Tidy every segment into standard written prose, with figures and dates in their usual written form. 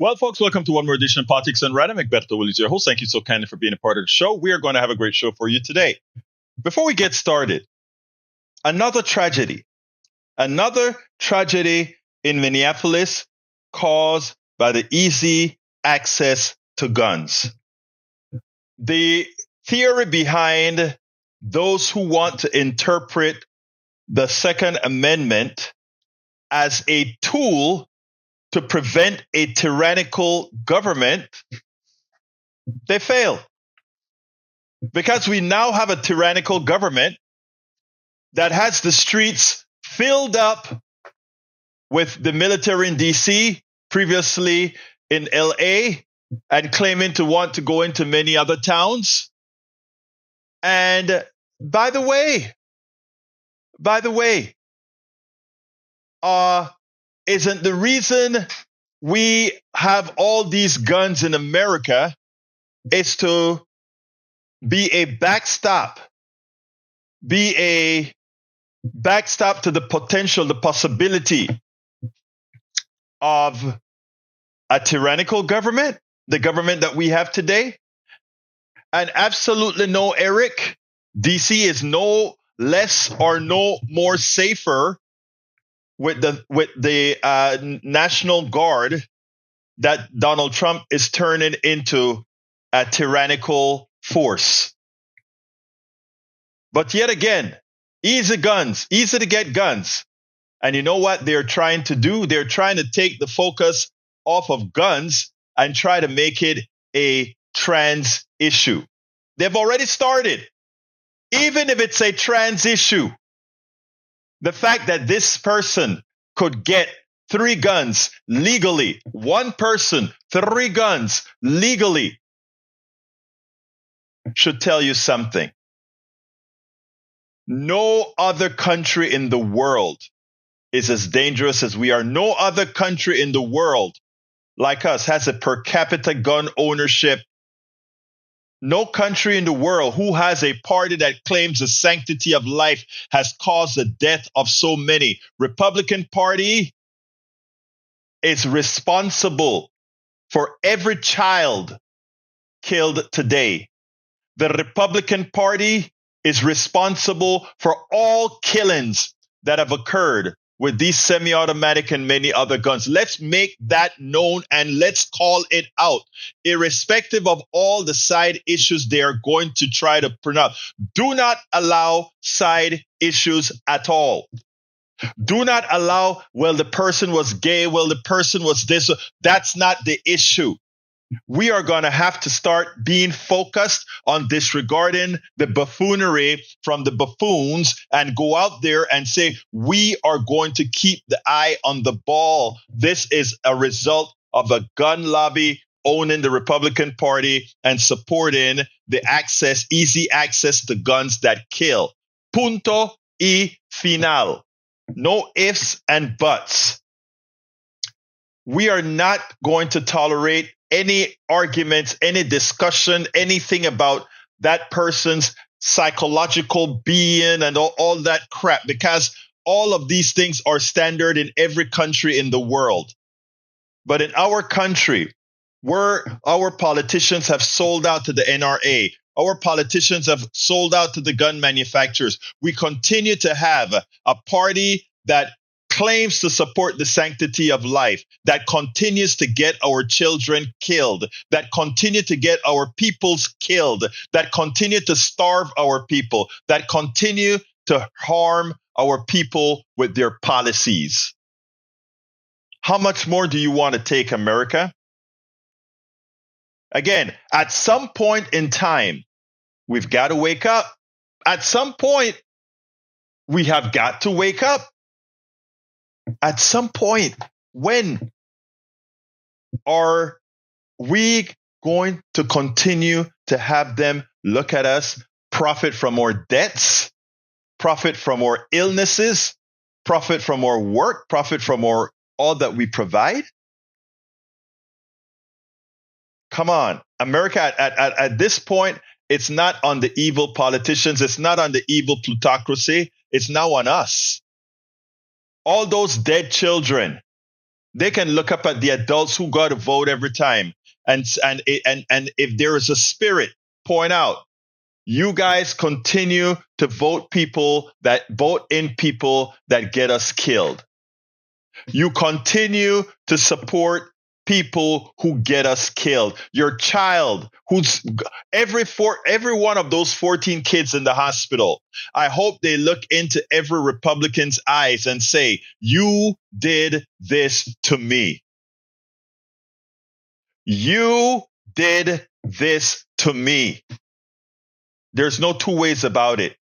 Well, folks, welcome to one more edition of Politics and Random. Egberto, Willies, your host. Thank you so kindly for being a part of the show. We are going to have a great show for you today. Before we get started, another tragedy in Minneapolis caused by the easy access to guns. The theory behind those who want to interpret the Second Amendment as a tool to prevent a tyrannical government, they fail. Because we now have a tyrannical government that has the streets filled up with the military in DC, previously in LA, and claiming to want to go into many other towns. And by the way, isn't the reason we have all these guns in America is to be a backstop to the possibility of a tyrannical government, the government that we have today? And absolutely no, Eric, DC is no less or no more safer with the National Guard that Donald Trump is turning into a tyrannical force. But yet again, easy to get guns. And you know what they're trying to do? They're trying to take the focus off of guns and try to make it a trans issue. They've already started. Even if it's a trans issue, the fact that this person could get 3 guns legally, one person, 3 guns legally, should tell you something. No other country in the world is as dangerous as we are. No other country in the world like us has a per capita gun ownership. No country in the world who has a party that claims the sanctity of life has caused the death of so many. Republican Party is responsible for every child killed today. The Republican Party is responsible for all killings that have occurred with these semi-automatic and many other guns. Let's make that known and let's call it out, irrespective of all the side issues they are going to try to pronounce. Do not allow side issues at all. Do not allow, well, the person was gay, well, the person was this. That's not the issue. We are going to have to start being focused on disregarding the buffoonery from the buffoons and go out there and say, we are going to keep the eye on the ball. This is a result of a gun lobby owning the Republican Party and supporting the easy access to guns that kill. Punto y final. No ifs and buts. We are not going to tolerate any arguments, any discussion, anything about that person's psychological being and all that crap, because all of these things are standard in every country in the world. But in our country, where our politicians have sold out to the NRA, our politicians have sold out to the gun manufacturers, we continue to have a party that claims to support the sanctity of life, that continues to get our children killed, that continue to get our peoples killed, that continue to starve our people, that continue to harm our people with their policies. How much more do you want to take, America? Again, at some point in time, we've got to wake up. At some point, we have got to wake up. At some point, when are we going to continue to have them look at us, profit from our debts, profit from our illnesses, profit from our work, profit from all that we provide? Come on, America, at this point, it's not on the evil politicians. It's not on the evil plutocracy. It's now on us. All those dead children, They can look up at the adults who got to vote every time, and if there is a spirit, point out, you guys continue to vote in people that get us killed. You continue to support people who get us killed. Your child, who's every one of those 14 kids in the hospital, I hope they look into every Republican's eyes and say, you did this to me. You did this to me. There's no two ways about it.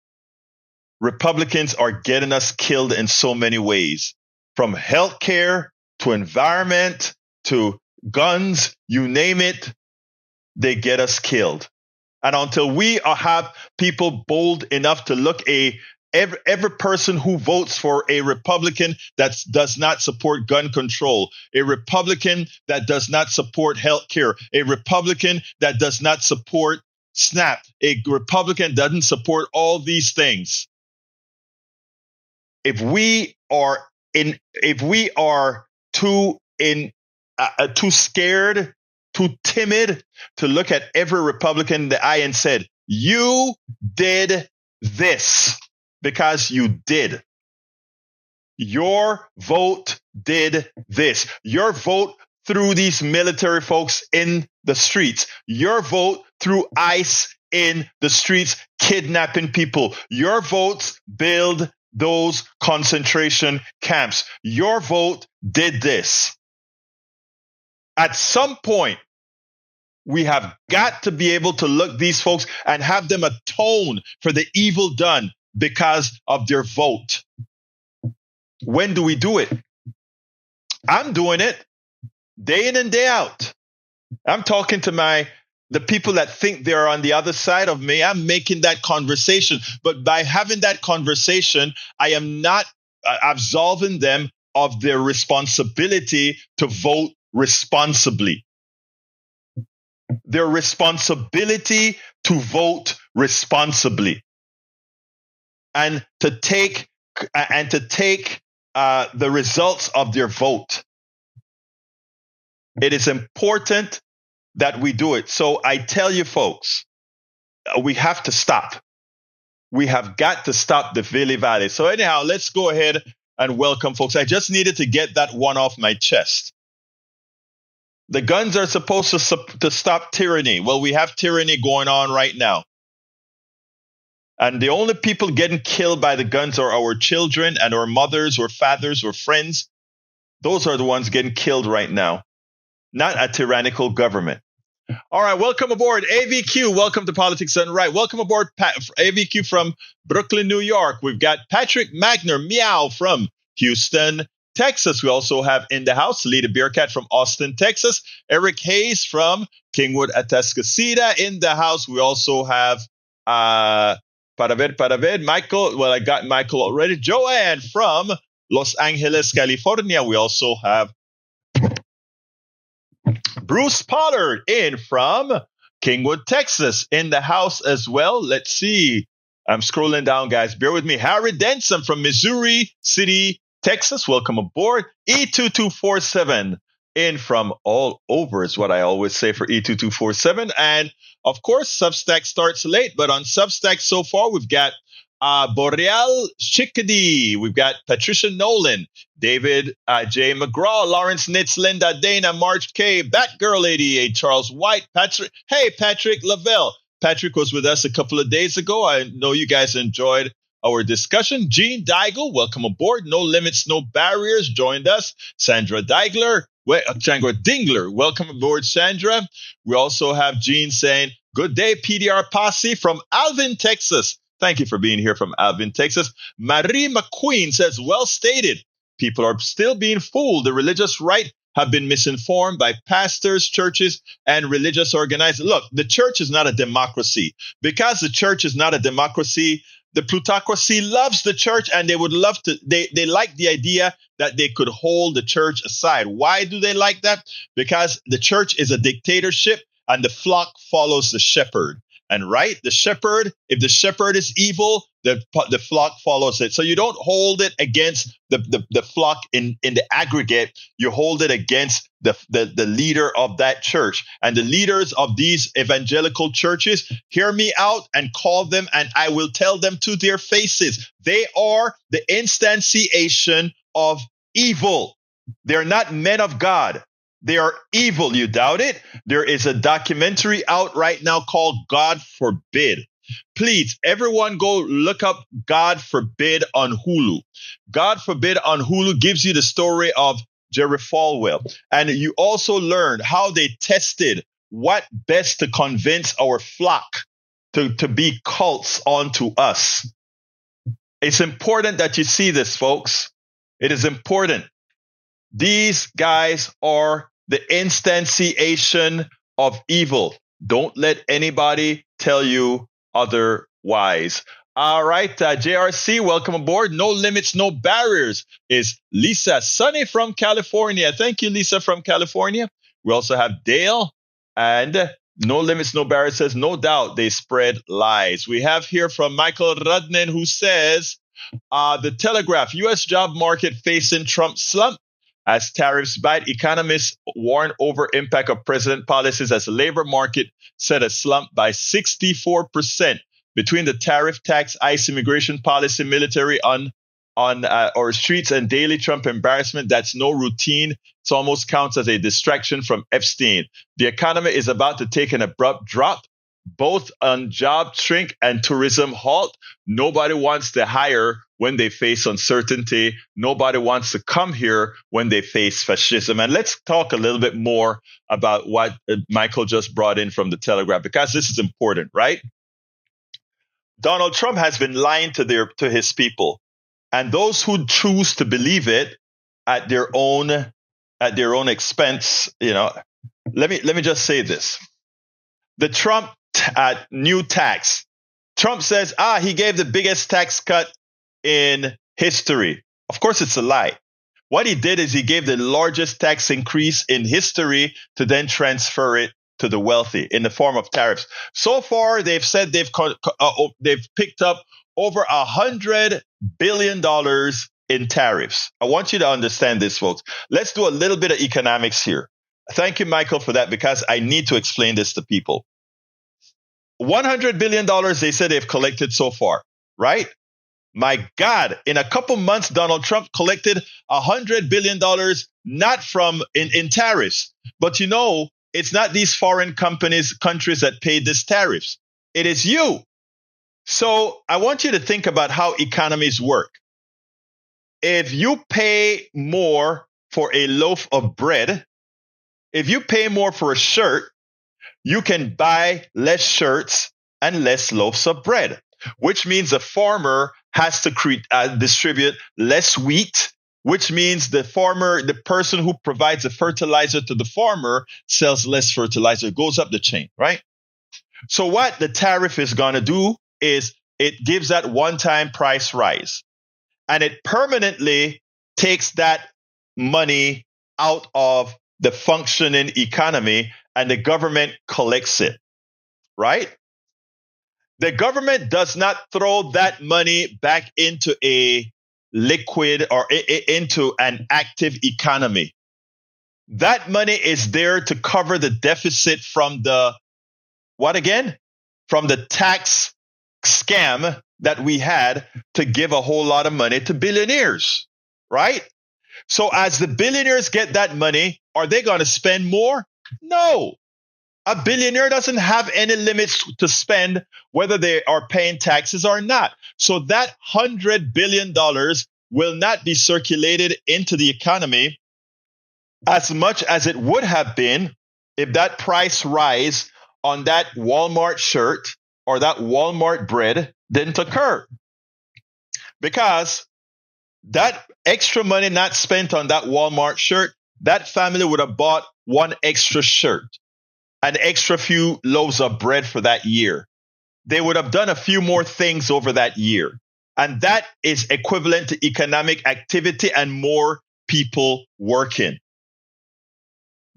Republicans are getting us killed in so many ways, from healthcare to environment to guns, you name it, they get us killed. And until we have people bold enough to look every person who votes for a Republican that does not support gun control, a Republican that does not support healthcare, a Republican that does not support SNAP, a Republican doesn't support all these things. If we are too scared, too timid to look at every Republican in the eye and said, you did this, because you did. Your vote did this. Your vote threw these military folks in the streets. Your vote threw ICE in the streets, kidnapping people. Your votes build those concentration camps. Your vote did this. At some point, we have got to be able to look these folks and have them atone for the evil done because of their vote. When do we do it? I'm doing it day in and day out. I'm talking to the people that think they're on the other side of me. I'm making that conversation. But by having that conversation, I am not absolving them of their responsibility to vote responsibly. Their responsibility to vote responsibly. And to take the results of their vote. It is important that we do it. So I tell you folks, we have to stop. We have got to stop the Valley. So anyhow, let's go ahead and welcome folks. I just needed to get that one off my chest. The guns are supposed to stop tyranny. Well, we have tyranny going on right now. And the only people getting killed by the guns are our children and our mothers or fathers or friends. Those are the ones getting killed right now, not a tyrannical government. All right, welcome aboard, AVQ. Welcome to Politics Done Right. Welcome aboard, AVQ from Brooklyn, New York. We've got Patrick Magner, meow, from Houston, Texas. We also have in the house Lita Bearcat from Austin, Texas. Eric Hayes from Kingwood, Atascocita in the house. We also have Michael. Well, I got Michael already. Joanne from Los Angeles, California. We also have Bruce Pollard in from Kingwood, Texas in the house as well. Let's see. I'm scrolling down, guys. Bear with me. Harry Denson from Missouri City, Texas. Welcome aboard. E2247 in from all over is what I always say for E2247. And of course, Substack starts late, but on Substack so far, we've got Boreal Chickadee. We've got Patricia Nolan, David J. McGraw, Lawrence Nitz, Linda Dana, Marge K, Batgirl 88, Charles White, Patrick. Hey, Patrick Lavelle. Patrick was with us a couple of days ago. I know you guys enjoyed our discussion. Gene Deigel, welcome aboard. No Limits, No Barriers, joined us. Sandra Dingler, welcome aboard, Sandra. We also have Gene saying, good day, PDR Posse from Alvin, Texas. Thank you for being here from Alvin, Texas. Marie McQueen says, well stated. People are still being fooled. The religious right have been misinformed by pastors, churches, and religious organizers. Look, the church is not a democracy. Because the church is not a democracy, the plutocracy loves the church, and they would love to, they like the idea that they could hold the church aside. Why do they like that? Because the church is a dictatorship, and the flock follows the shepherd. And right, the shepherd, if the shepherd is evil, the flock follows it. So you don't hold it against the flock in the aggregate. You hold it against the leader of that church. And the leaders of these evangelical churches, hear me out and call them, and I will tell them to their faces. They are the instantiation of evil. They're not men of God. They are evil. You doubt it? There is a documentary out right now called God Forbid. Please, everyone go look up God Forbid on Hulu. God Forbid on Hulu gives you the story of Jerry Falwell. And you also learn how they tested what best to convince our flock to be cults onto us. It's important that you see this, folks. It is important. These guys are the instantiation of evil. Don't let anybody tell you otherwise. All right, JRC, welcome aboard. No limits, no barriers is Lisa Sunny from California. Thank you, Lisa from California. We also have Dale, and no limits, no barriers says, no doubt they spread lies. We have here from Michael Rudnin, who says, the Telegraph, U.S. job market facing Trump slump. As tariffs bite, economists warn over impact of president policies as the labor market set a slump by 64% between the tariff, tax, ICE immigration policy, military on our streets, and daily Trump embarrassment. That's no routine. It almost counts as a distraction from Epstein. The economy is about to take an abrupt drop, both on job shrink and tourism halt. Nobody wants to hire when they face uncertainty. Nobody wants to come here when they face fascism. And let's talk a little bit more about what Michael just brought in from the Telegraph, because this is important, right? Donald Trump has been lying to his people, and those who choose to believe it at their own expense. Let me just say this: the Trump new tax. Trump says, he gave the biggest tax cut in history. Of course, it's a lie. What he did is he gave the largest tax increase in history to then transfer it to the wealthy in the form of tariffs. So far, they've said they've picked up over $100 billion in tariffs. I want you to understand this, folks. Let's do a little bit of economics here. Thank you, Michael, for that, because I need to explain this to people. $100 billion they said they've collected so far, right? My God, in a couple months, Donald Trump collected $100 billion, not from in tariffs. But it's not these foreign countries that paid these tariffs. It is you. So I want you to think about how economies work. If you pay more for a loaf of bread, if you pay more for a shirt, you can buy less shirts and less loaves of bread, which means the farmer has to distribute less wheat, which means the person who provides the fertilizer to the farmer sells less fertilizer, goes up the chain, right? So what the tariff is going to do is it gives that one-time price rise, and it permanently takes that money out of the functioning economy, and the government collects it, right? The government does not throw that money back into a liquid or into an active economy. That money is there to cover the deficit from from the tax scam that we had to give a whole lot of money to billionaires, right? So as the billionaires get that money, are they going to spend more? No. A billionaire doesn't have any limits to spend, whether they are paying taxes or not. So that $100 billion will not be circulated into the economy as much as it would have been if that price rise on that Walmart shirt or that Walmart bread didn't occur. Because that extra money not spent on that Walmart shirt, that family would have bought one extra shirt, an extra few loaves of bread for that year. They would have done a few more things over that year. And that is equivalent to economic activity and more people working.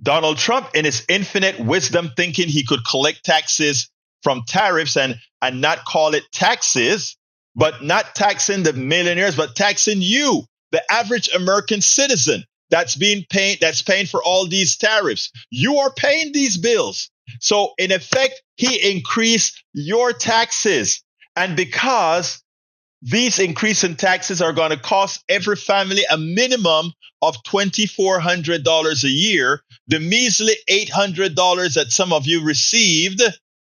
Donald Trump, in his infinite wisdom, thinking he could collect taxes from tariffs and not call it taxes, but not taxing the millionaires, but taxing you, the average American citizen that's paying for all these tariffs. You are paying these bills. So in effect, he increased your taxes. And because these increase in taxes are going to cost every family a minimum of $2,400 a year, the measly $800 that some of you received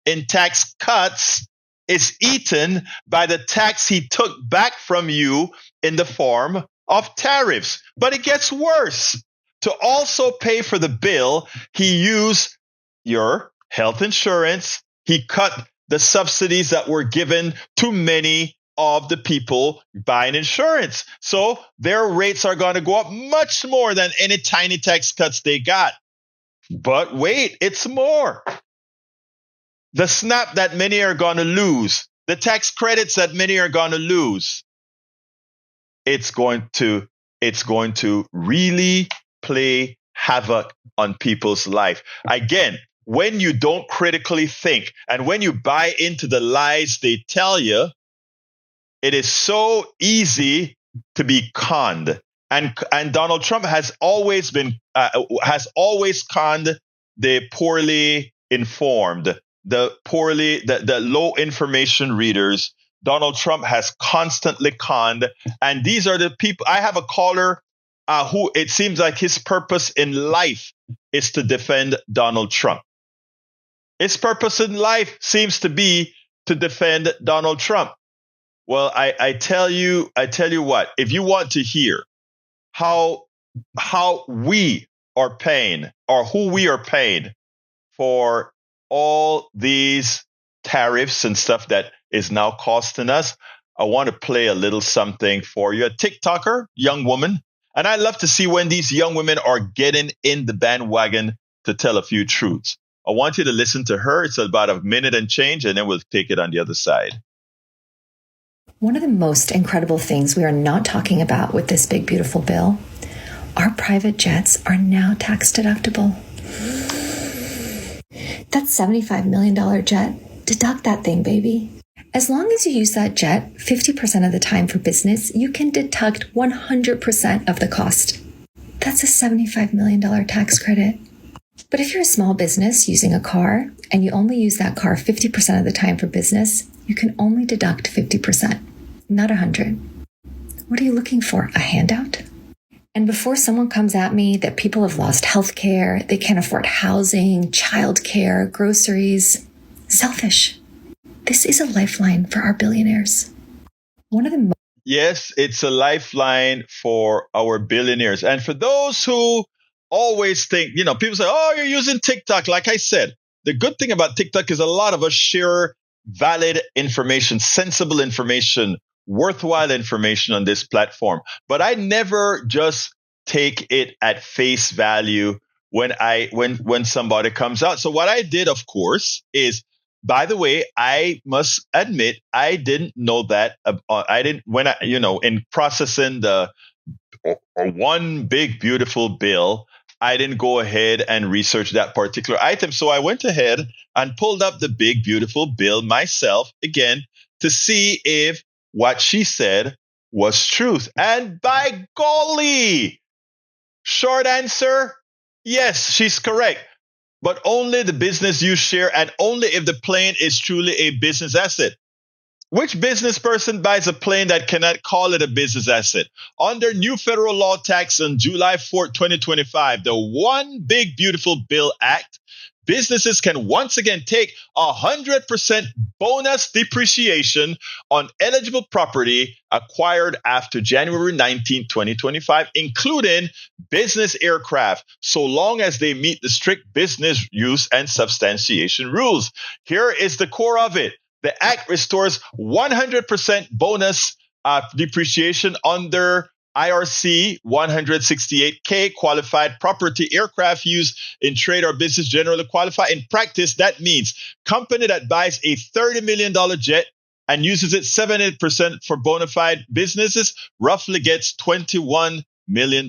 in tax cuts is eaten by the tax he took back from you in the form of tariffs. But it gets worse. To also pay for the bill, he used your health insurance. He cut the subsidies that were given to many of the people buying insurance. So their rates are going to go up much more than any tiny tax cuts they got. But wait, it's more. The SNAP that many are going to lose, the tax credits that many are going to lose, it's going to really play havoc on people's life. Again, when you don't critically think and when you buy into the lies they tell you, it is so easy to be conned. And Donald Trump has always conned the poorly informed, the low information readers. Donald Trump has constantly conned. And these are the people. I have a caller who it seems like his purpose in life is to defend Donald Trump. His purpose in life seems to be to defend Donald Trump. Well, I tell you what, if you want to hear how we are paying or who we are paying for all these tariffs and stuff that is now costing us, I want to play a little something for you. A TikToker, young woman. And I love to see when these young women are getting in the bandwagon to tell a few truths. I want you to listen to her. It's about a minute and change, and then we'll take it on the other side. One of the most incredible things we are not talking about with this big, beautiful bill, our private jets are now tax deductible. That $75 million jet, deduct that thing, baby. As long as you use that jet 50% of the time for business, you can deduct 100% of the cost. That's a $75 million tax credit. But if you're a small business using a car and you only use that car 50% of the time for business, you can only deduct 50%, not 100. What are you looking for? A handout? And before someone comes at me that people have lost health care, they can't afford housing, childcare, groceries, selfish. This is a lifeline for our billionaires. Yes, it's a lifeline for our billionaires. And for those who always think, people say, oh, you're using TikTok. Like I said, the good thing about TikTok is a lot of us share valid information, sensible information, worthwhile information on this platform. But I never just take it at face value when somebody comes out. So what I did, of course, is, by the way, I must admit, I didn't know that. In processing the one big, beautiful bill, I didn't go ahead and research that particular item. So I went ahead and pulled up the big, beautiful bill myself again to see if what she said was truth. And by golly, short answer, yes, she's correct. But only the business you share and only if the plane is truly a business asset. Which business person buys a plane that cannot call it a business asset? Under new federal law tax on July 4th, 2025, the One Big Beautiful Bill Act, businesses can once again take 100% bonus depreciation on eligible property acquired after January 19, 2025, including business aircraft, so long as they meet the strict business use and substantiation rules. Here is the core of it. The act restores 100% bonus depreciation under IRC 168K. Qualified property aircraft used in trade or business generally qualify. In practice, that means company that buys a $30 million jet and uses it 70% for bona fide businesses roughly gets $21 million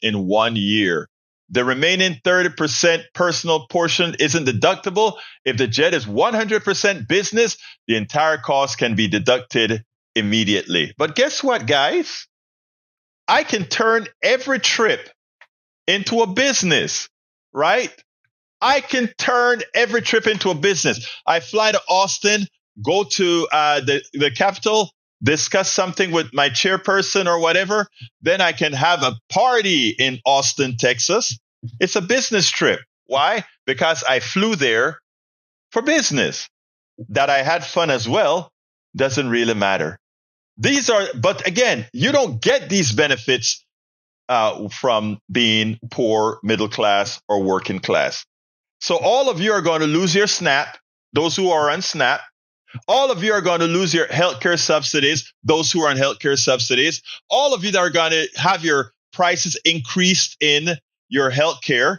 in 1 year. The remaining 30% personal portion isn't deductible. If the jet is 100% business, the entire cost can be deducted immediately. But guess what, guys? I can turn every trip into a business, right? I can turn every trip into a business. I fly to Austin, go to the capital, discuss something with my chairperson or whatever. Then I can have a party in Austin, Texas. It's a business trip. Why? Because I flew there for business. That I had fun as well doesn't really matter. But again, you don't get these benefits from being poor, middle class, or working class. So all of you are going to lose your SNAP, those who are on SNAP. All of you are going to lose your healthcare subsidies, those who are on healthcare subsidies. All of you that are going to have your prices increased in your healthcare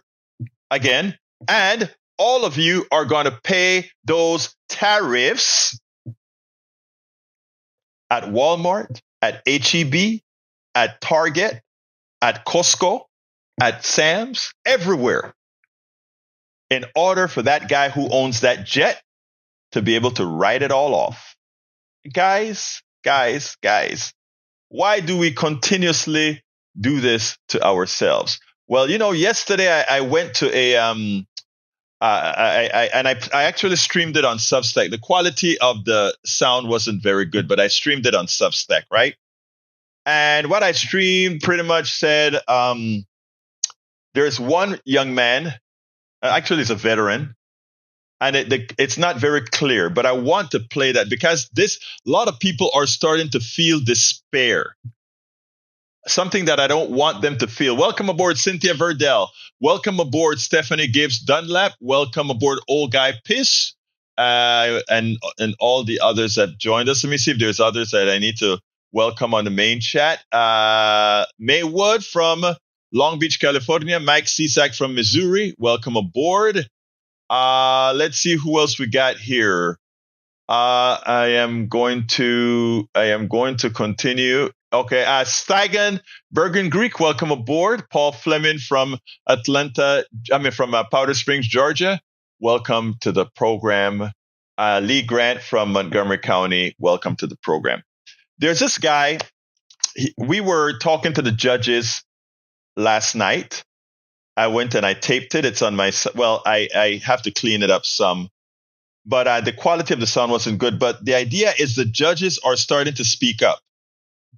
again. And all of you are going to pay those tariffs at Walmart, at HEB, at Target, at Costco, at Sam's, everywhere, in order for that guy who owns that jet to be able to write it all off. Guys, why do we continuously do this to ourselves? Well, yesterday I went to I actually streamed it on Substack. The quality of the sound wasn't very good, but I streamed it on Substack, right? And what I streamed pretty much said, there's one young man, actually he's a veteran, and it's not very clear, but I want to play that because a lot of people are starting to feel despair. Something that I don't want them to feel. Welcome aboard, Cynthia Verdell. Welcome aboard, Stephanie Gibbs Dunlap. Welcome aboard, Old Guy Piss, and all the others that joined us. Let me see if there's others that I need to welcome on the main chat. Maywood from Long Beach, California. Mike Cisak from Missouri. Welcome aboard. Let's see who else we got here. I am going to continue. Okay, Steigen Bergen Greek, welcome aboard. Paul Fleming from Powder Springs, Georgia. Welcome to the program. Lee Grant from Montgomery County, welcome to the program. There's this guy, we were talking to the judges last night. I went and I taped it. It's on my, I have to clean it up some. But the quality of the sound wasn't good. But the idea is the judges are starting to speak up.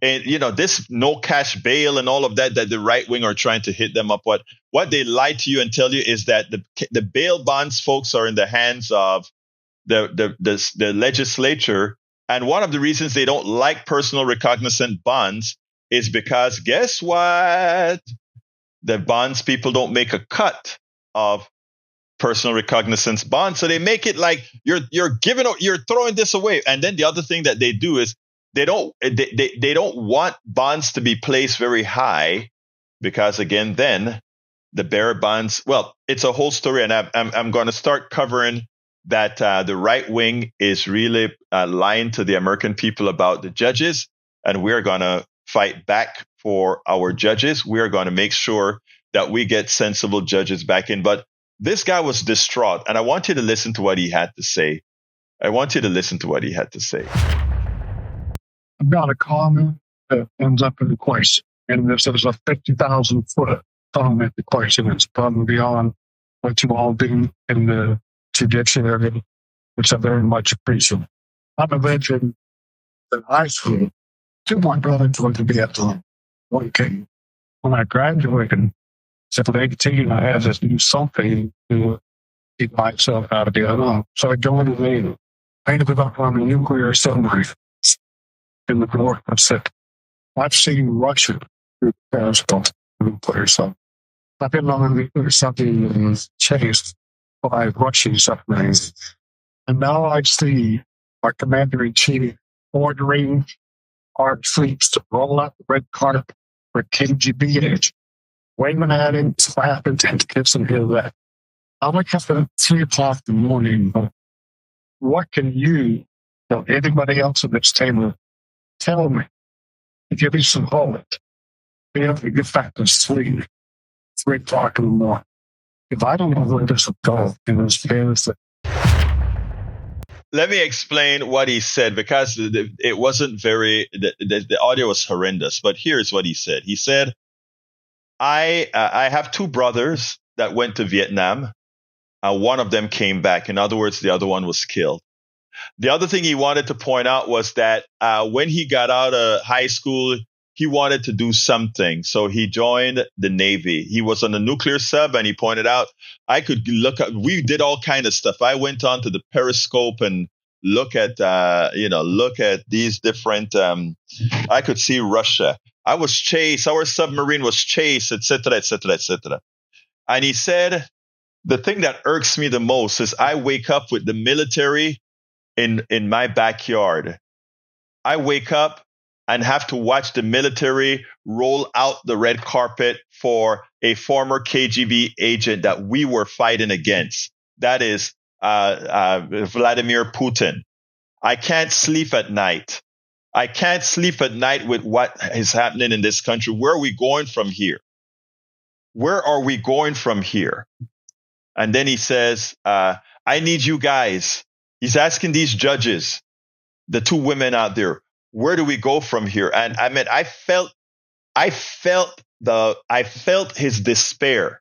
And, this no cash bail and all of that the right wing are trying to hit them up. What they lie to you and tell you is that the bail bonds folks are in the hands of the legislature. And one of the reasons they don't like personal recognizant bonds is because guess what? The bonds people don't make a cut of personal recognizance bonds. So they make it like you're throwing this away. And then the other thing that they do is they don't want bonds to be placed very high because again, then the bearer bonds, it's a whole story. And I'm going to start covering that the right wing is really lying to the American people about the judges. And we're going to fight back for our judges. We're going to make sure that we get sensible judges back in. But this guy was distraught. And I want you to listen to what he had to say. I've got a comment that ends up in the question. And this is a 50,000 foot comment. The question is probably beyond what you all do in the judiciary, which I very much appreciate. I'm a veteran in high school. Two of my brothers went to Vietnam. One came. When I graduated, at 18, I had to do something to keep myself out of Vietnam. So I joined the Navy. I ended up on a nuclear submarine in the North Pacific. I've seen Russia through periscope nuclear submarine. I've been on a nuclear submarine that was chased by Russian submarines. And now I see our commander-in-chief ordering our troops to roll out the red carpet for KGB agents, waving at him, slapping, and kissing his ass. I wake up at 3 o'clock in the morning. What can you or anybody else at this table tell me to give me some hope? Be able to get back to sleep 3 o'clock in the morning. If I don't know where this will go, and it's Let me explain what he said, because it wasn't the audio was horrendous. But here's what he said. He said, I have two brothers that went to Vietnam. One of them came back. In other words, the other one was killed. The other thing he wanted to point out was that when he got out of high school, he wanted to do something. So he joined the Navy. He was on a nuclear sub, and he pointed out, we did all kind of stuff. I went on to the periscope and look at these different, I could see Russia. I was chased. Our submarine was chased, et cetera, et cetera, et cetera. And he said, the thing that irks me the most is I wake up with the military in my backyard. I wake up and have to watch the military roll out the red carpet for a former KGB agent that we were fighting against. That is Vladimir Putin. I can't sleep at night. I can't sleep at night with what is happening in this country. Where are we going from here? Where are we going from here? And then he says, I need you guys. He's asking these judges, the two women out there, where do we go from here? And I mean, I felt his despair.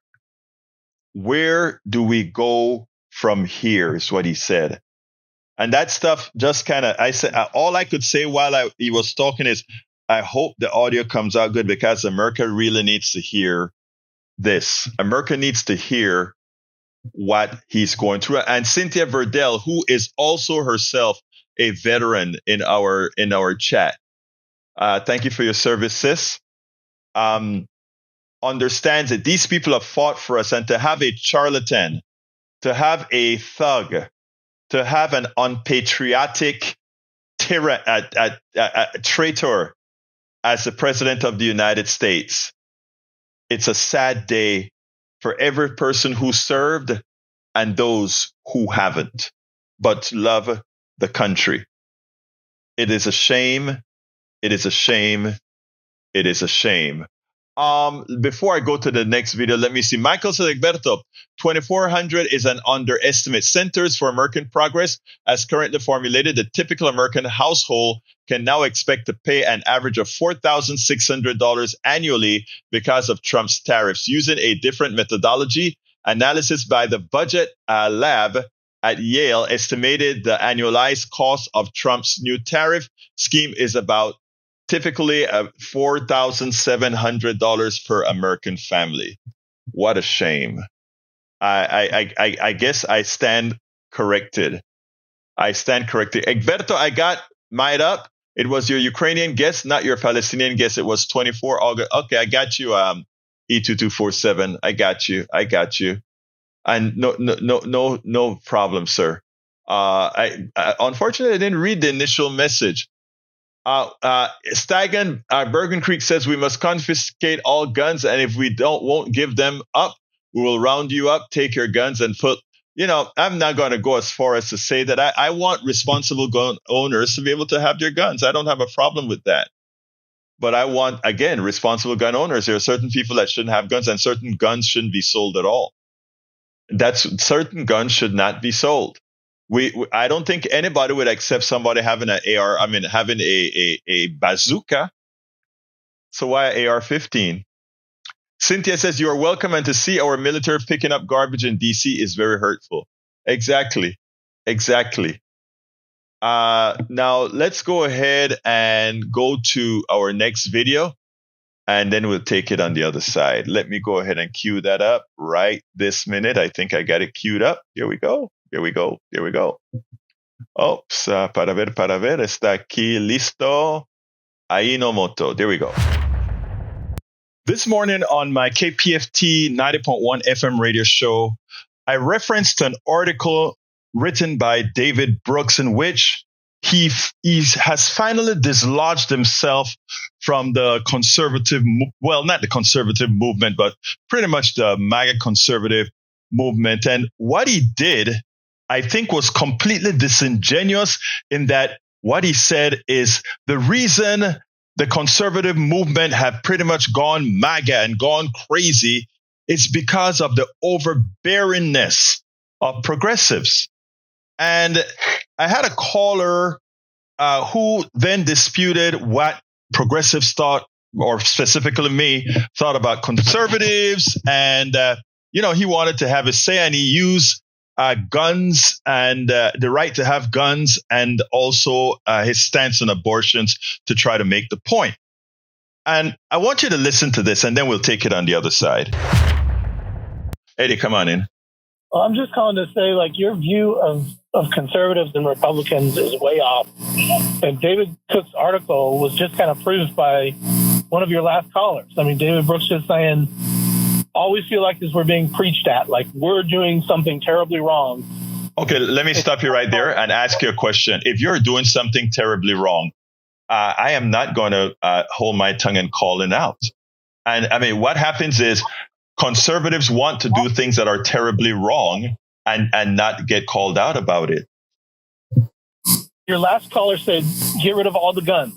Where do we go from here is what he said. And that stuff just kind of, I said, all I could say while he was talking is, I hope the audio comes out good, because America really needs to hear this. America needs to hear what he's going through. And Cynthia Verdell, who is also herself a veteran in our chat. Thank you for your service, sis. Understands that these people have fought for us, and to have a charlatan, to have a thug, to have an unpatriotic traitor as the president of the United States. It's a sad day for every person who served and those who haven't, but love the country. It is a shame. It is a shame. It is a shame. Before I go to the next video, let me see. Michael says, Egberto, 2,400 is an underestimate. Centers for American Progress, as currently formulated, the typical American household can now expect to pay an average of $4,600 annually because of Trump's tariffs. Using a different methodology, analysis by the Budget Lab at Yale estimated the annualized cost of Trump's new tariff scheme is about typically $4,700 per American family. What a shame. I guess I stand corrected. Egberto, I got mied up. It was your Ukrainian guess, not your Palestinian guess. It was 24 August. Okay, I got you, E2247. I got you. And no problem, sir. Unfortunately, I didn't read the initial message. Stagan Bergen Creek says we must confiscate all guns, and if we won't give them up, we will round you up, take your guns, and put. I'm not going to go as far as to say that I want responsible gun owners to be able to have their guns. I don't have a problem with that. But I want, again, responsible gun owners. There are certain people that shouldn't have guns, and certain guns shouldn't be sold at all. Certain guns should not be sold. I don't think anybody would accept somebody having having a bazooka. So why AR-15? Cynthia says, you are welcome, and to see our military picking up garbage in D.C. is very hurtful. Exactly. Now let's go ahead and go to our next video, and then we'll take it on the other side. Let me go ahead and cue that up right this minute. I think I got it queued up. Here we go. Oops, para ver, está aquí listo. Ahí no moto. There we go. This morning on my KPFT 90.1 FM radio show, I referenced an article written by David Brooks in which he has finally dislodged himself from the conservative, not the conservative movement, but pretty much the MAGA conservative movement. And what he did, I think, was completely disingenuous, in that what he said is the reason the conservative movement have pretty much gone MAGA and gone crazy is because of the overbearingness of progressives. And I had a caller who then disputed what progressives thought, or specifically me, thought about conservatives. And, he wanted to have a say, and he used guns and the right to have guns, and also his stance on abortions to try to make the point. And I want you to listen to this, and then we'll take it on the other side. Eddie, come on in. Well, I'm just calling to say, your view of conservatives and Republicans is way off. And David Cook's article was just kind of proved by one of your last callers. I mean, David Brooks just saying, all we feel like is we're being preached at, like we're doing something terribly wrong. Okay, let me stop you right there and ask you a question. If you're doing something terribly wrong, I am not going to hold my tongue and call it out. And I mean, what happens is conservatives want to do things that are terribly wrong and not get called out about it. Your last caller said, get rid of all the guns.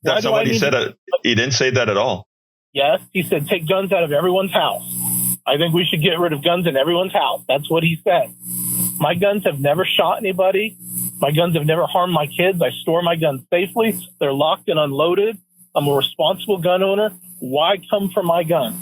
That's not what he said. He didn't say that at all. Yes, he said, take guns out of everyone's house. I think we should get rid of guns in everyone's house. That's what he said. My guns have never shot anybody. My guns have never harmed my kids. I store my guns safely. They're locked and unloaded. I'm a responsible gun owner. Why come for my guns?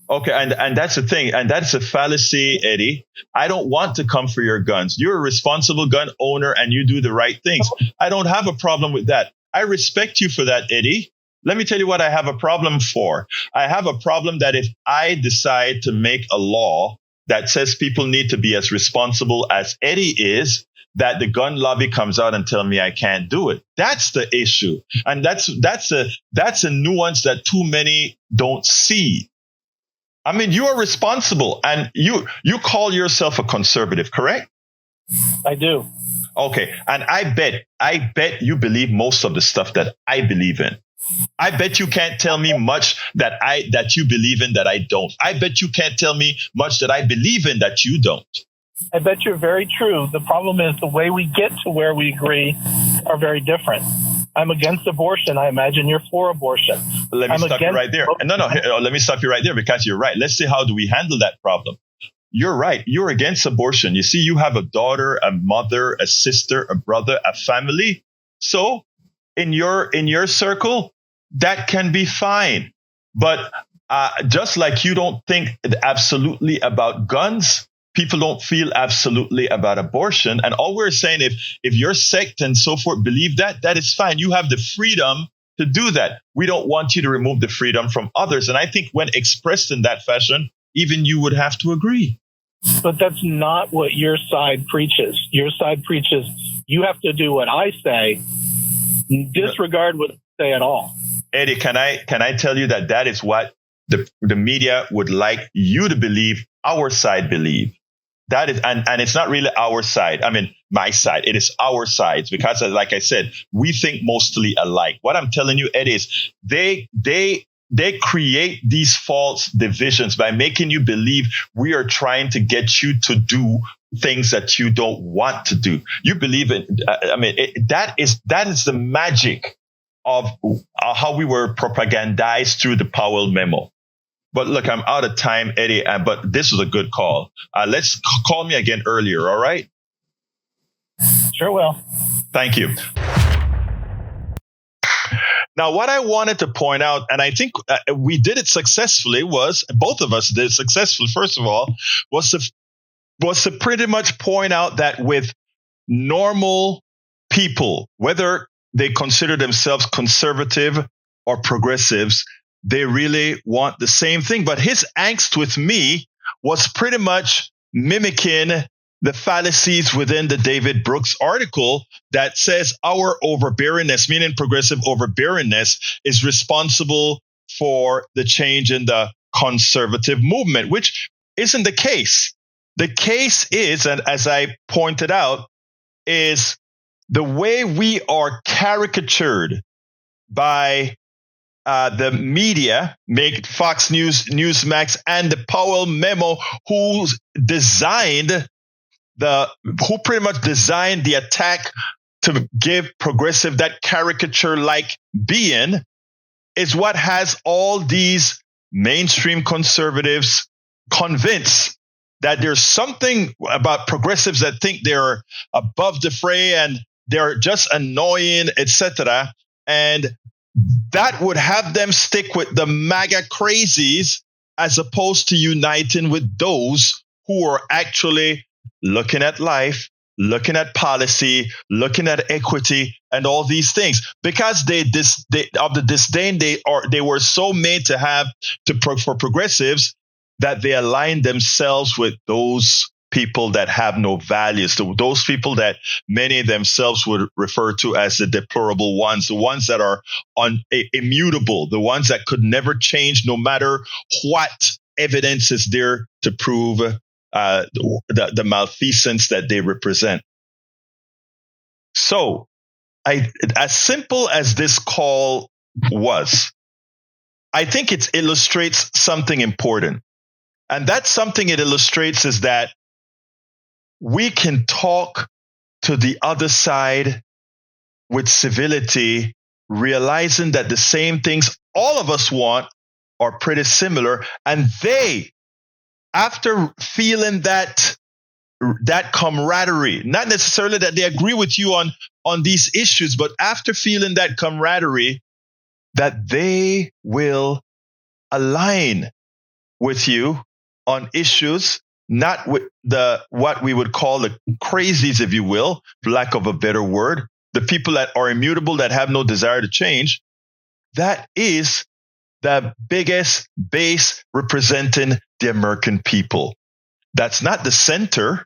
Okay, and that's the thing, and that's a fallacy, Eddie. I don't want to come for your guns. You're a responsible gun owner, and you do the right things. I don't have a problem with that. I respect you for that, Eddie. Let me tell you what I have a problem for. I have a problem that if I decide to make a law that says people need to be as responsible as Eddie is, that the gun lobby comes out and tell me I can't do it. That's the issue. And that's a nuance that too many don't see. I mean, you are responsible, and you call yourself a conservative, correct? I do. Okay. And I bet you believe most of the stuff that I believe in. I bet you can't tell me much that you believe in that I don't. I bet you can't tell me much that I believe in that you don't. I bet you're very true. The problem is the way we get to where we agree are very different. I'm against abortion. I imagine you're for abortion. Let me stop you right there. No, let me stop you right there, because you're right. Let's see, how do we handle that problem? You're right. You're against abortion. You see, you have a daughter, a mother, a sister, a brother, a family. So in your circle, that can be fine. But just like you don't think absolutely about guns, people don't feel absolutely about abortion. And all we're saying, if your sect and so forth believe that is fine. You have the freedom to do that. We don't want you to remove the freedom from others. And I think when expressed in that fashion, even you would have to agree. But that's not what your side preaches. Your side preaches you have to do what I say, disregard what I say at all. Eddie, can I tell you that is what the media would like you to believe, our side believe. That is, and it's not really our side. I mean, my side. It is our sides, because, like I said, we think mostly alike. What I'm telling you, Eddie, is they create these false divisions by making you believe we are trying to get you to do things that you don't want to do. You believe in. That is the magic of how we were propagandized through the Powell memo. But look, I'm out of time, Eddie, but this was a good call. Let's call me again earlier, all right? Sure will. Thank you. Now, what I wanted to point out, and I think we did it successfully, both of us did it successfully, first of all, was to pretty much point out that with normal people, whether they consider themselves conservative or progressives, they really want the same thing. But his angst with me was pretty much mimicking the fallacies within the David Brooks article that says our overbearingness, meaning progressive overbearingness, is responsible for the change in the conservative movement, which isn't the case. The case is, and as I pointed out, is the way we are caricatured by the media, make Fox News, Newsmax, and the Powell memo, who pretty much designed the attack to give progressive that caricature-like being, is what has all these mainstream conservatives convinced that there's something about progressives that think they're above the fray and they're just annoying, etc. And that would have them stick with the MAGA crazies as opposed to uniting with those who are actually looking at life, looking at policy, looking at equity, and all these things. Because of the disdain they were so made to have for progressives, that they align themselves with those people that have no values, those people that many themselves would refer to as the deplorable ones, the ones that are immutable, the ones that could never change no matter what evidence is there to prove the malfeasance that they represent. So, as simple as this call was, I think it illustrates something important. And that's something it illustrates is that we can talk to the other side with civility, realizing that the same things all of us want are pretty similar. And they, after feeling that camaraderie, not necessarily that they agree with you on these issues, but after feeling that camaraderie, that they will align with you on issues, not with what we would call the crazies, if you will, for lack of a better word, the people that are immutable, that have no desire to change. That is the biggest base representing the American people. That's not the center.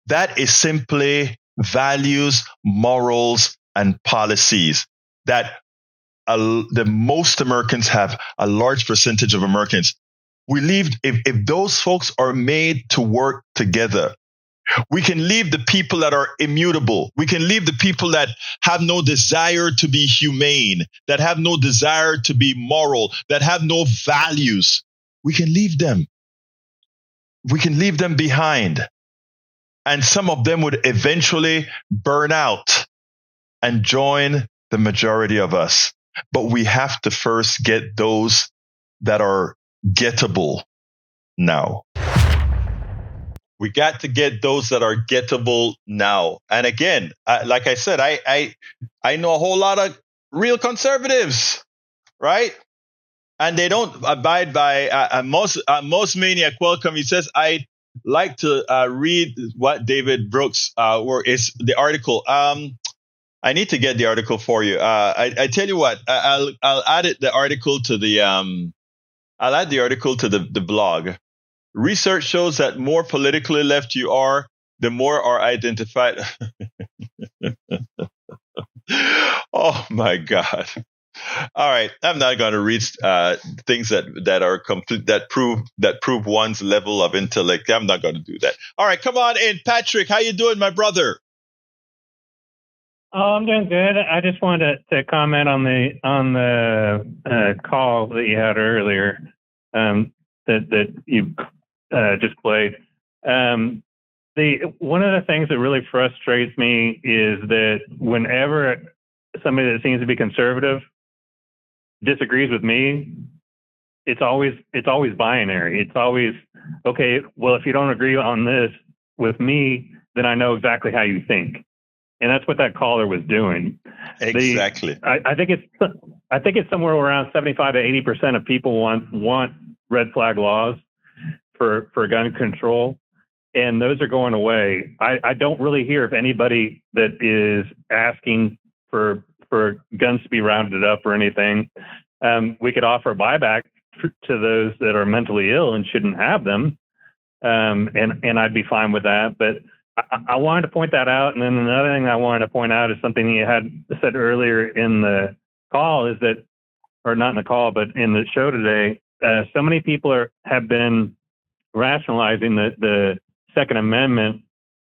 That is simply values, morals, and policies that the most Americans have, a large percentage of Americans. We leave, if those folks are made to work together, we can leave the people that are immutable. We can leave the people that have no desire to be humane, that have no desire to be moral, that have no values. We can leave them. We can leave them behind. And some of them would eventually burn out and join the majority of us. But we have to first get those that are gettable now. We got to get those that are gettable now. And again, like I said, I know a whole lot of real conservatives, right? And they don't abide by most maniac welcome. He says, I like to read what David Brooks is the article. I need to get the article for you. I tell you what, I'll add the article to the I'll add the article to the blog. Research shows that more politically left you are, the more are identified. Oh my God. All right. I'm not going to read things that are complete, that prove one's level of intellect. I'm not going to do that. All right. Come on in. Patrick, how you doing, my brother? Oh, I'm doing good. I just wanted to comment on the call that you had earlier that you just played. One of the things that really frustrates me is that whenever somebody that seems to be conservative disagrees with me, it's always binary. It's always, okay, well, if you don't agree on this with me, then I know exactly how you think. And that's what that caller was doing. Exactly. I think it's somewhere around 75 to 80% of people want red flag laws for gun control, and those are going away. I don't really hear of anybody that is asking for guns to be rounded up or anything. We could offer a buyback to those that are mentally ill and shouldn't have them, and I'd be fine with that. But I wanted to point that out. And then another thing I wanted to point out is something you had said earlier in the call is that, or not in the call, but in the show today, so many people have been rationalizing the Second Amendment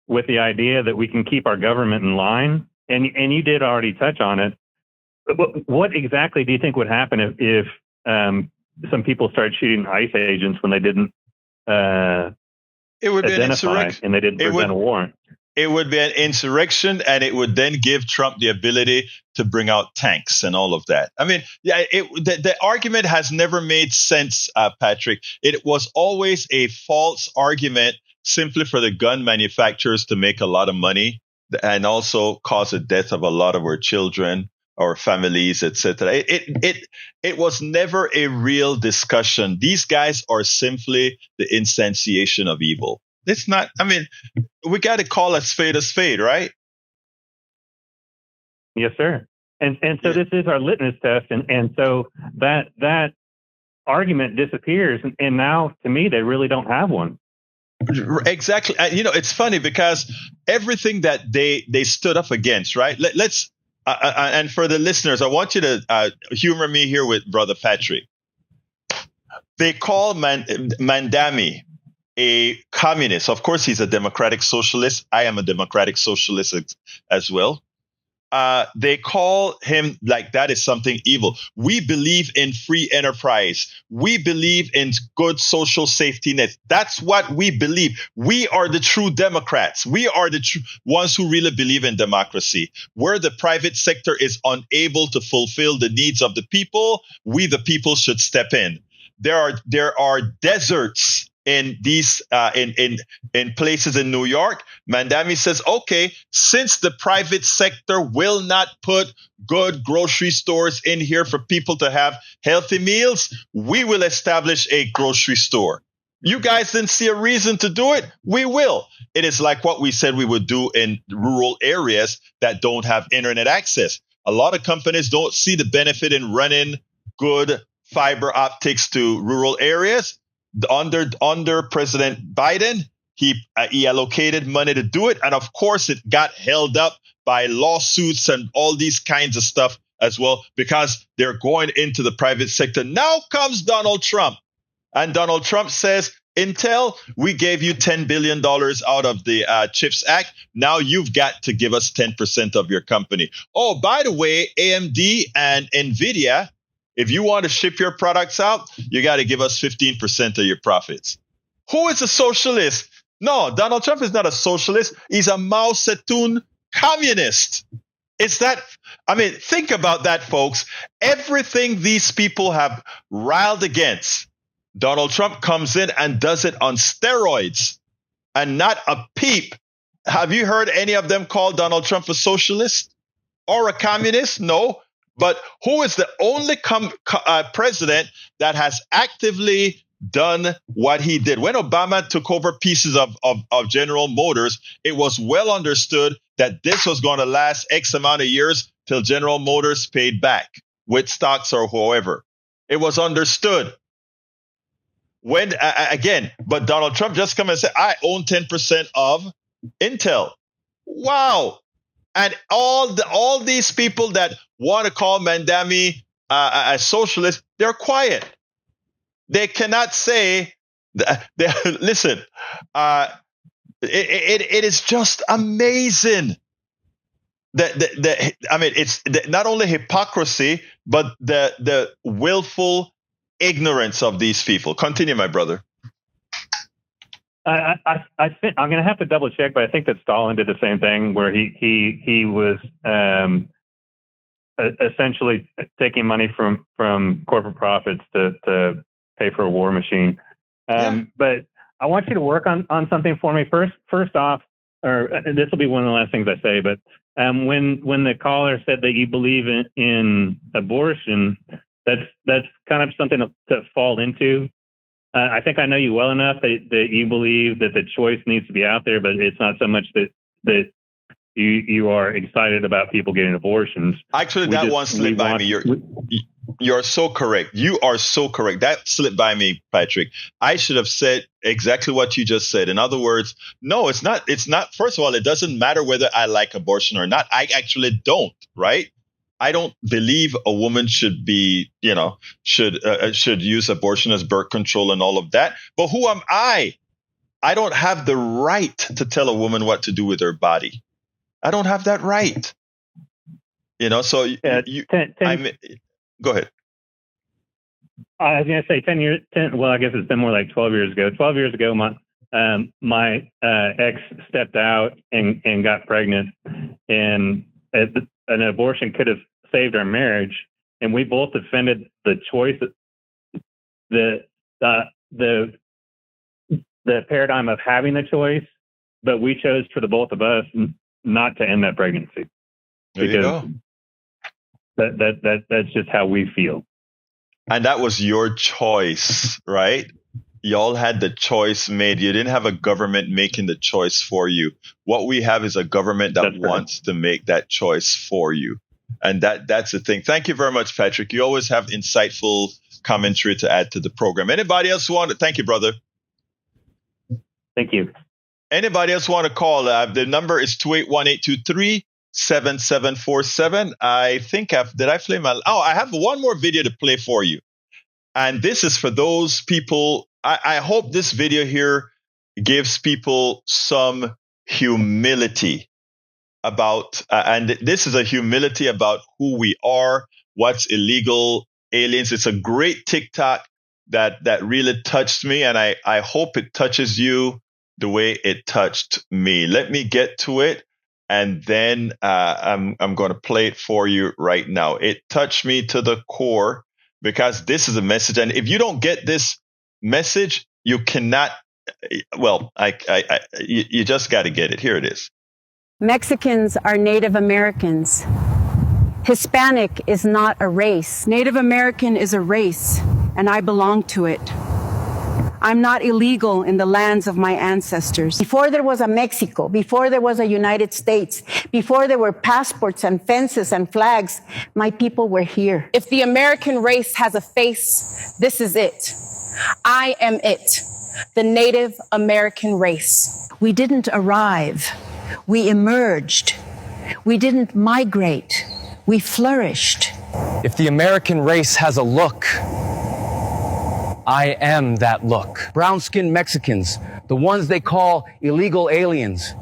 with the idea that we can keep our government in line. And you did already touch on it. But what exactly do you think would happen if some people started shooting ICE agents when they didn't It would be an identify insurrection, and they didn't present a warrant? it would be an insurrection, and it would then give Trump the ability to bring out tanks and all of that. I mean, yeah, the argument has never made sense, Patrick. It was always a false argument simply for the gun manufacturers to make a lot of money and also cause the death of a lot of our children, our families, etc. It was never a real discussion. These guys are simply the instantiation of evil. It's not, I mean, we got to call a spade, right? Yes, sir. And so this is our litmus test. And so that argument disappears. And now, to me, they really don't have one. Exactly. It's funny because everything that they stood up against, right? Let's and for the listeners, I want you to humor me here with Brother Patrick. They call Mandami a communist. Of course, he's a democratic socialist. I am a democratic socialist as well. They call him like that is something evil. We believe in free enterprise. We believe in good social safety nets. That's what we believe. We are the true Democrats. We are the ones who really believe in democracy. Where the private sector is unable to fulfill the needs of the people, we the people should step in. There are deserts in these in places in New York. Mandami says, okay, since the private sector will not put good grocery stores in here for people to have healthy meals, we will establish a grocery store. You guys didn't see a reason to do it? We will. It is like what we said we would do in rural areas that don't have internet access. A lot of companies don't see the benefit in running good fiber optics to rural areas. Under President Biden, he allocated money to do it. And of course, it got held up by lawsuits and all these kinds of stuff as well, because they're going into the private sector. Now comes Donald Trump. And Donald Trump says, Intel, we gave you $10 billion out of the CHIPS Act. Now you've got to give us 10% of your company. Oh, by the way, AMD and NVIDIA, if you want to ship your products out, you got to give us 15% of your profits. Who is a socialist? No, Donald Trump is not a socialist. He's a Mao Zedong communist. Think about that, folks. Everything these people have riled against, Donald Trump comes in and does it on steroids and not a peep. Have you heard any of them call Donald Trump a socialist or a communist? No. But who is the only president that has actively done what he did? When Obama took over pieces of General Motors, it was well understood that this was going to last X amount of years till General Motors paid back with stocks or however. It was understood. But Donald Trump just come and say, I own 10% of Intel. Wow. And all these people that want to call Mandami a socialist, they're quiet. They cannot say, listen, it is just amazing. It's not only hypocrisy, but the willful ignorance of these people. Continue, my brother. I think I'm going to have to double check, but I think that Stalin did the same thing, where he was essentially taking money from corporate profits to pay for a war machine. But I want you to work on something for me first off, or this will be one of the last things I say. But when the caller said that you believe in abortion, that's kind of something to fall into. I think I know you well enough that you believe that the choice needs to be out there, but it's not so much that you are excited about people getting abortions. Actually, that one slipped by me. You're so correct. You are so correct. That slipped by me, Patrick. I should have said exactly what you just said. In other words, no, it's not. First of all, it doesn't matter whether I like abortion or not. I actually don't, right? I don't believe a woman should be, should use abortion as birth control and all of that. But who am I? I don't have the right to tell a woman what to do with her body. I don't have that right. So go ahead. I was going to say 10 years. Well, I guess it's been more like 12 years ago. 12 years ago, my ex stepped out and got pregnant, and an abortion could have saved our marriage. And we both defended the choice, the paradigm of having the choice, but we chose for the both of us not to end that pregnancy. There you go. That's just how we feel. And that was your choice, right? Y'all had the choice made. You didn't have a government making the choice for you. What we have is a government that wants to make that choice for you. And that's the thing. Thank you very much, Patrick. You always have insightful commentary to add to the program. Anybody else want to? Thank you, brother. Thank you. Anybody else want to call? The number is 281-823-7747. I think did I play my? Oh, I have one more video to play for you. And this is for those people. I hope this video here gives people some humility about, and this is a humility about who we are, what's illegal aliens. It's a great TikTok that really touched me, and I hope it touches you the way it touched me. Let me get to it, and then I'm going to play it for you right now. It touched me to the core because this is a message, and if you don't get this message, you cannot. Well, you just got to get it. Here it is. Mexicans are Native Americans. Hispanic is not a race. Native American is a race, and I belong to it. I'm not illegal in the lands of my ancestors. Before there was a Mexico, before there was a United States, before there were passports and fences and flags, my people were here. If the American race has a face, this is it. I am it, the Native American race. We didn't arrive. We emerged. We didn't migrate. We flourished. If the American race has a look, I am that look. Brown-skinned Mexicans, the ones they call illegal aliens,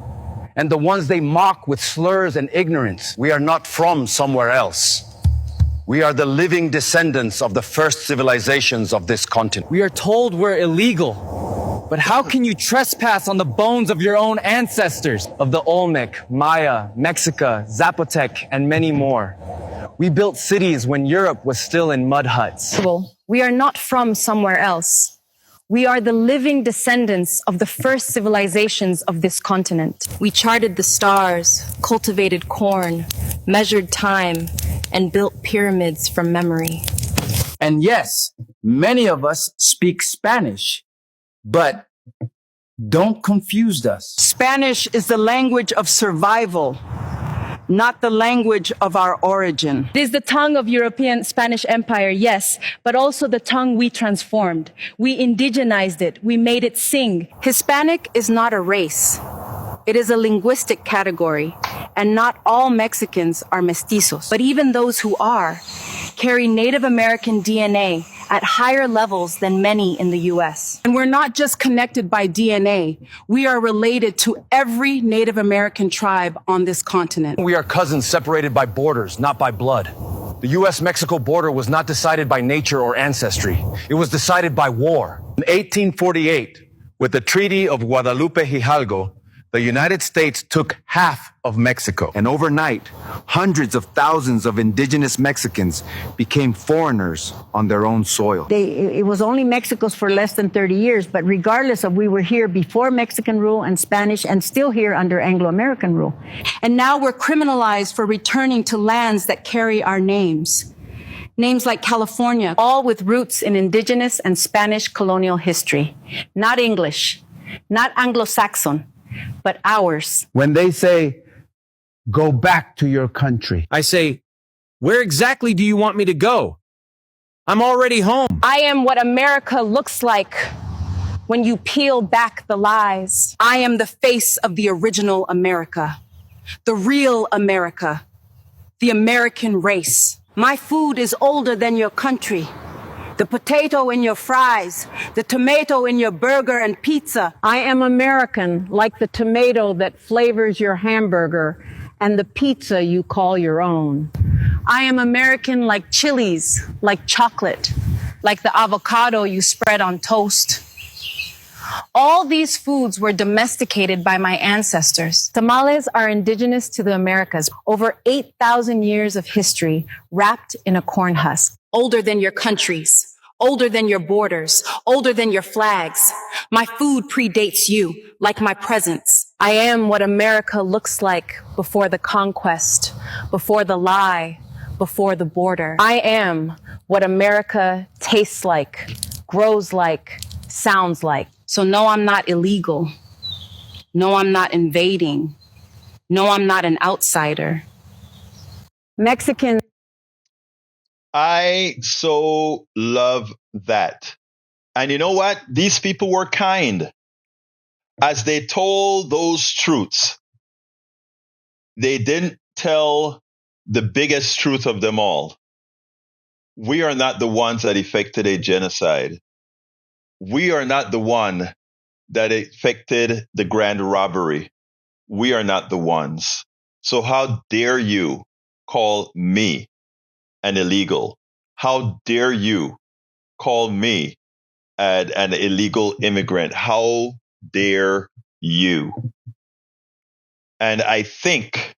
and the ones they mock with slurs and ignorance. We are not from somewhere else. We are the living descendants of the first civilizations of this continent. We are told we're illegal, but how can you trespass on the bones of your own ancestors? Of the Olmec, Maya, Mexica, Zapotec, and many more. We built cities when Europe was still in mud huts. We are not from somewhere else. We are the living descendants of the first civilizations of this continent. We charted the stars, cultivated corn, measured time, and built pyramids from memory. And yes, many of us speak Spanish, but don't confuse us. Spanish is the language of survival, not the language of our origin. It is the tongue of European Spanish Empire, yes, but also the tongue we transformed. We indigenized it. We made it sing. Hispanic is not a race. It is a linguistic category, and not all Mexicans are mestizos. But even those who are carry Native American DNA at higher levels than many in the U.S. And we're not just connected by DNA. We are related to every Native American tribe on this continent. We are cousins separated by borders, not by blood. The U.S.-Mexico border was not decided by nature or ancestry. It was decided by war. In 1848, with the Treaty of Guadalupe Hidalgo, the United States took half of Mexico. And overnight, hundreds of thousands of indigenous Mexicans became foreigners on their own soil. It was only Mexico's for less than 30 years, but regardless of, we were here before Mexican rule and Spanish, and still here under Anglo-American rule. And now we're criminalized for returning to lands that carry our names. Names like California, all with roots in indigenous and Spanish colonial history. Not English, not Anglo-Saxon, but ours. When they say, go back to your country, I say, where exactly do you want me to go? I'm already home. I am what America looks like when you peel back the lies. I am the face of the original America, the real America, the American race. My food is older than your country. The potato in your fries, the tomato in your burger and pizza. I am American, like the tomato that flavors your hamburger and the pizza you call your own. I am American like chilies, like chocolate, like the avocado you spread on toast. All these foods were domesticated by my ancestors. Tamales are indigenous to the Americas. Over 8,000 years of history wrapped in a corn husk. Older than your countries, older than your borders, older than your flags. My food predates you, like my presence. I am what America looks like before the conquest, before the lie, before the border. I am what America tastes like, grows like, sounds like. So no, I'm not illegal. No, I'm not invading. No, I'm not an outsider. Mexican. I so love that. And you know what? These people were kind. As they told those truths, they didn't tell the biggest truth of them all. We are not the ones that effected a genocide. We are not the one that effected the grand robbery. We are not the ones. So how dare you call me an illegal? How dare you call me an illegal immigrant? How dare you? And I think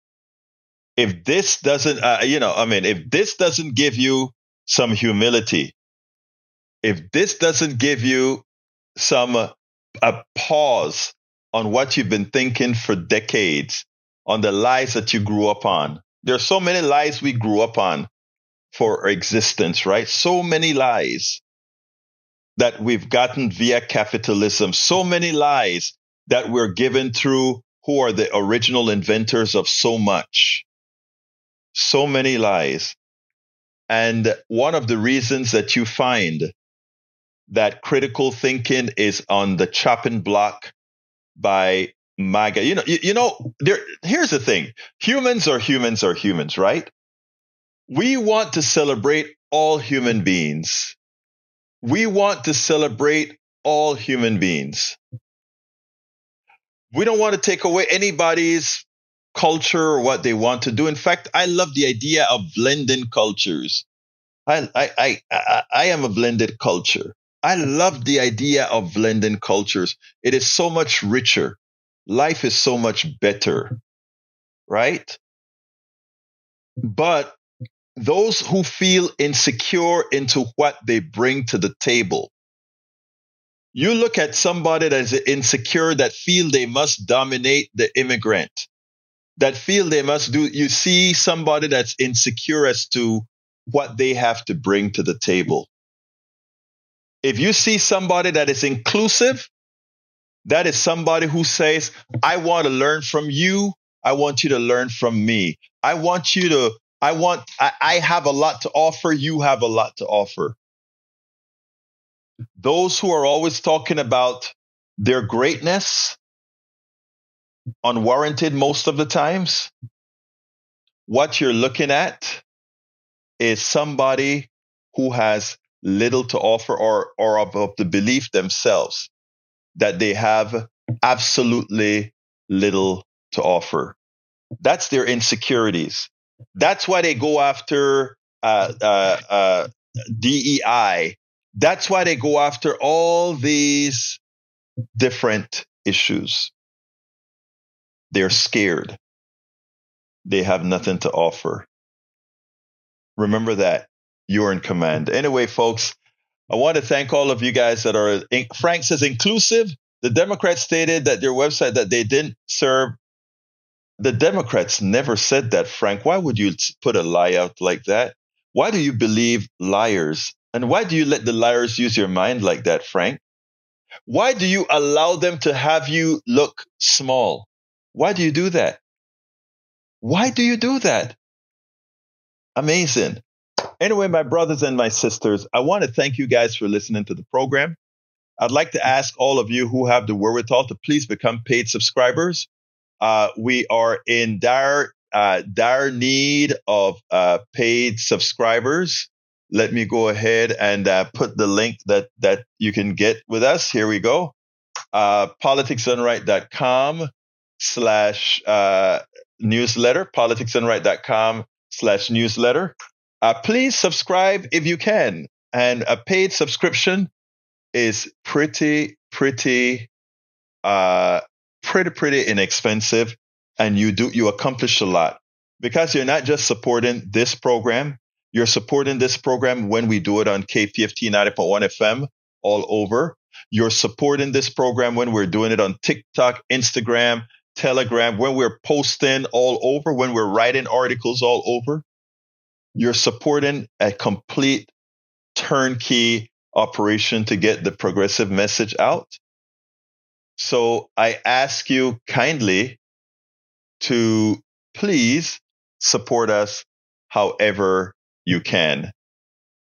if this doesn't, if this doesn't give you some humility, if this doesn't give you a pause on what you've been thinking for decades, on the lies that you grew up on. There are so many lies we grew up on for our existence, right? So many lies that we've gotten via capitalism, so many lies that we're given through who are the original inventors of so much. So many lies. And one of the reasons that you find that critical thinking is on the chopping block by MAGA. Here's the thing. Humans are humans, right? We want to celebrate all human beings. We want to celebrate all human beings. We don't want to take away anybody's culture or what they want to do. In fact, I love the idea of blending cultures. I am a blended culture. I love the idea of blending cultures. It is so much richer. Life is so much better, right? But those who feel insecure into what they bring to the table, you look at somebody that is insecure, that feel they must dominate the immigrant, that feel they must do, you see somebody that's insecure as to what they have to bring to the table. If you see somebody that is inclusive, that is somebody who says, I want to learn from you. I want you to learn from me. I have a lot to offer. You have a lot to offer. Those who are always talking about their greatness, unwarranted most of the times, what you're looking at is somebody who has little to offer or of the belief themselves that they have absolutely little to offer. That's their insecurities. That's why they go after DEI. That's why they go after all these different issues. They're scared. They have nothing to offer. Remember that. You're in command. Anyway, folks, I want to thank all of you guys that are, Frank says inclusive. The Democrats stated that their website that they didn't serve. The Democrats never said that, Frank. Why would you put a lie out like that? Why do you believe liars? And why do you let the liars use your mind like that, Frank? Why do you allow them to have you look small? Why do you do that? Why do you do that? Amazing. Anyway, my brothers and my sisters, I want to thank you guys for listening to the program. I'd like to ask all of you who have the wherewithal to please become paid subscribers. We are in dire need of paid subscribers. Let me go ahead and put the link that you can get with us. Here we go. politicsdoneright.com/newsletter, politicsdoneright.com/newsletter. Please subscribe if you can. And a paid subscription is pretty pretty inexpensive, and you accomplish a lot because you're not just supporting this program. You're supporting this program when we do it on KPFT 90.1 FM all over. You're supporting this program when we're doing it on TikTok, Instagram, Telegram, when we're posting all over, when we're writing articles all over. You're supporting a complete turnkey operation to get the progressive message out. So I ask you kindly to please support us however you can.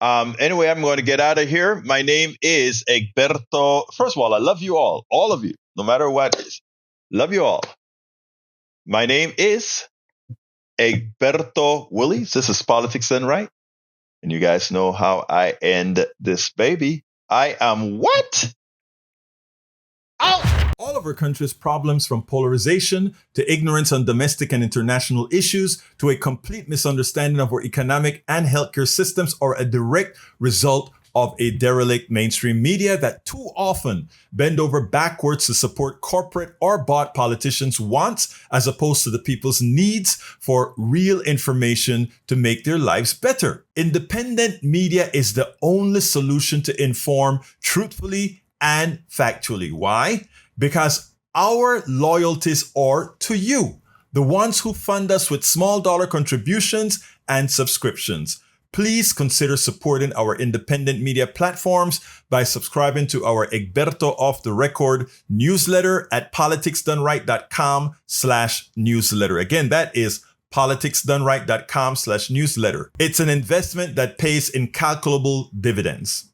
Anyway, I'm going to get out of here. My name is Egberto. First of all, I love you all of you, no matter what. Love you all. My name is Egberto Willies. This is Politics Done Right. And you guys know how I end this baby. I am what? Out! All of our country's problems, from polarization to ignorance on domestic and international issues to a complete misunderstanding of our economic and healthcare systems, are a direct result of a derelict mainstream media that too often bend over backwards to support corporate or bought politicians' wants as opposed to the people's needs for real information to make their lives better. Independent media is the only solution to inform truthfully and factually. Why? Because our loyalties are to you, the ones who fund us with small dollar contributions and subscriptions. Please consider supporting our independent media platforms by subscribing to our Egberto Off the Record newsletter at politicsdoneright.com/newsletter. Again, that is politicsdoneright.com/newsletter. It's an investment that pays incalculable dividends.